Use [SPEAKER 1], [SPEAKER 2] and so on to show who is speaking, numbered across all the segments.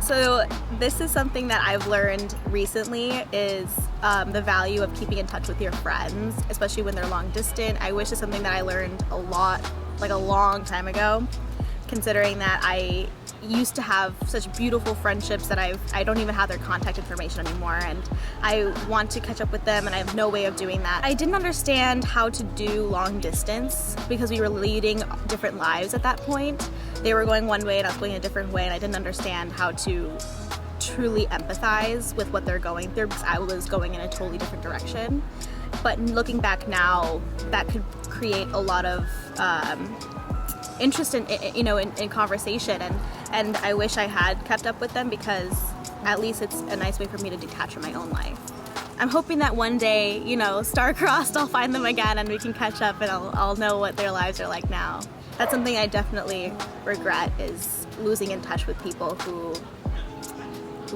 [SPEAKER 1] So this is something that I've learned recently is the value of keeping in touch with your friends, especially when they're long distance. I wish it's something that I learned a long time ago, considering that I used to have such beautiful friendships that I don't even have their contact information anymore, and I want to catch up with them and I have no way of doing that. I didn't understand how to do long distance because we were leading different lives at that point. They were going one way and I was going a different way, and I didn't understand how to truly empathize with what they're going through because I was going in a totally different direction. But looking back now, that could create a lot of interest in conversation, and I wish I had kept up with them because at least it's a nice way for me to detach from my own life. I'm hoping that one day, star-crossed, I'll find them again and we can catch up and I'll know what their lives are like now. That's something I definitely regret, is losing in touch with people who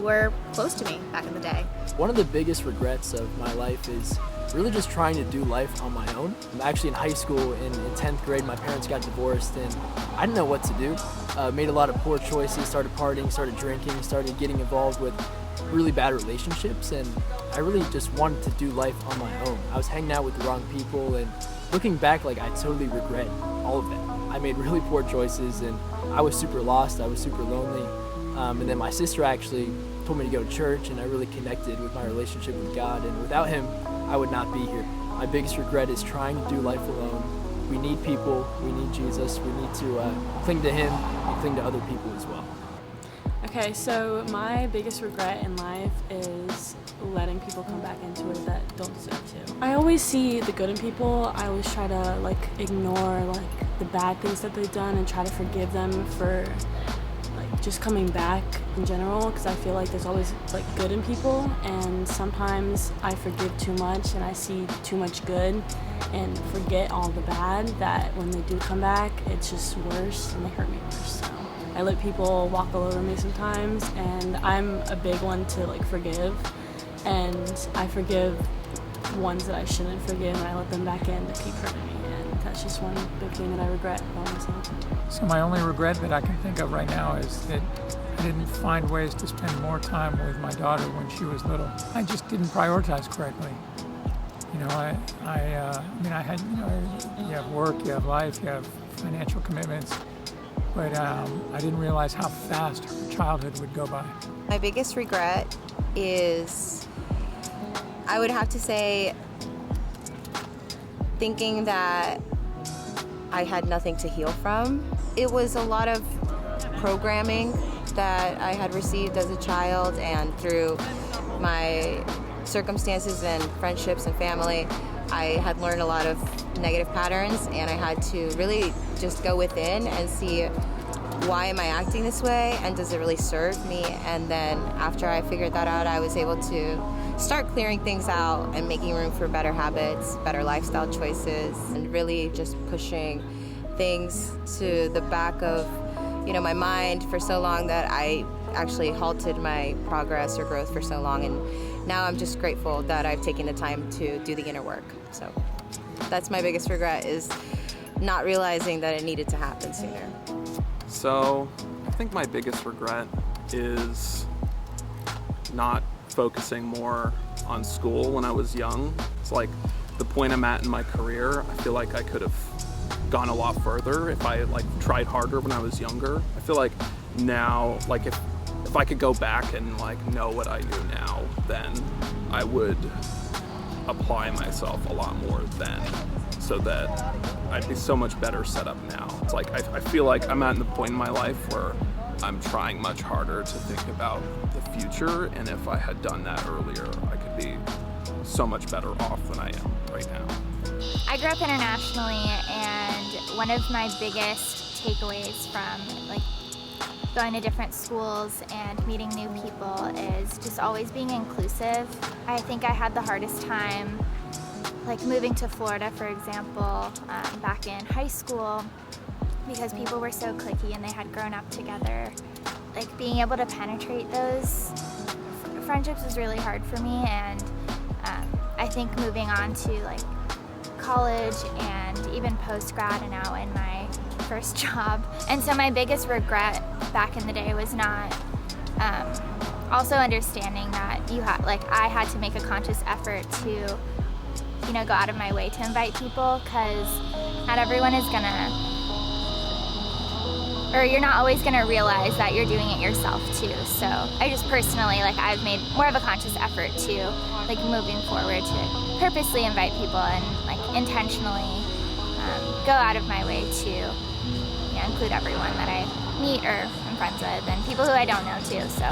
[SPEAKER 1] were close to me back in the day.
[SPEAKER 2] One of the biggest regrets of my life is really just trying to do life on my own. I'm actually in high school, in 10th grade, my parents got divorced and I didn't know what to do. Made a lot of poor choices, started partying, started drinking, started getting involved with really bad relationships, and I really just wanted to do life on my own. I was hanging out with the wrong people, and looking back, I totally regret all of that. I made really poor choices and I was super lost, I was super lonely. And then my sister actually told me to go to church, and I really connected with my relationship with God, and without him, I would not be here. My biggest regret is trying to do life alone. We need people, we need Jesus, we need to cling to him and cling to other people as well.
[SPEAKER 3] Okay, so my biggest regret in life is letting people come back into it that don't deserve to. I always see the good in people. I always try to ignore the bad things that they've done and try to forgive them for just coming back in general, because I feel like there's always good in people, and sometimes I forgive too much and I see too much good and forget all the bad, that when they do come back it's just worse and they hurt me worse. So I let people walk all over me sometimes, and I'm a big one to forgive, and I forgive ones that I shouldn't forgive and I let them back in to keep hurting me, and that's just one big thing that I regret about myself.
[SPEAKER 4] So my only regret that I can think of right now is that I didn't find ways to spend more time with my daughter when she was little. I just didn't prioritize correctly. I had, you have work, you have life, you have financial commitments, but I didn't realize how fast her childhood would go by.
[SPEAKER 5] My biggest regret is, I would have to say, thinking that I had nothing to heal from. It was a lot of programming that I had received as a child, and through my circumstances and friendships and family, I had learned a lot of negative patterns, and I had to really just go within and see, why am I acting this way, and does it really serve me? And then after I figured that out, I was able to start clearing things out and making room for better habits, better lifestyle choices, and really just pushing things to the back of my mind for so long that I actually halted my progress or growth for so long. And now I'm just grateful that I've taken the time to do the inner work. So that's my biggest regret, is not realizing that it needed to happen sooner.
[SPEAKER 6] So I think my biggest regret is not focusing more on school when I was young. It's the point I'm at in my career, I feel like I could have gone a lot further if I tried harder when I was younger. I feel like now, if I could go back and know what I knew now, then I would apply myself a lot more then, so that I'd be so much better set up now. It's I feel like I'm at the point in my life where I'm trying much harder to think about the future, and if I had done that earlier, I could be so much better off than I am right now.
[SPEAKER 7] I grew up internationally, and one of my biggest takeaways from going to different schools and meeting new people is just always being inclusive. I think I had the hardest time moving to Florida, for example, back in high school, because people were so cliquey and they had grown up together. Being able to penetrate those friendships was really hard for me, and I think moving on to college and even post-grad and now in my first job. And so my biggest regret back in the day was not Also understanding that I had to make a conscious effort to, go out of my way to invite people, because not everyone is you're not always gonna realize that you're doing it yourself too. So I just personally, I've made more of a conscious effort to, moving forward, to purposely invite people and intentionally go out of my way to include everyone that I meet or am friends with, and people who I don't know too. So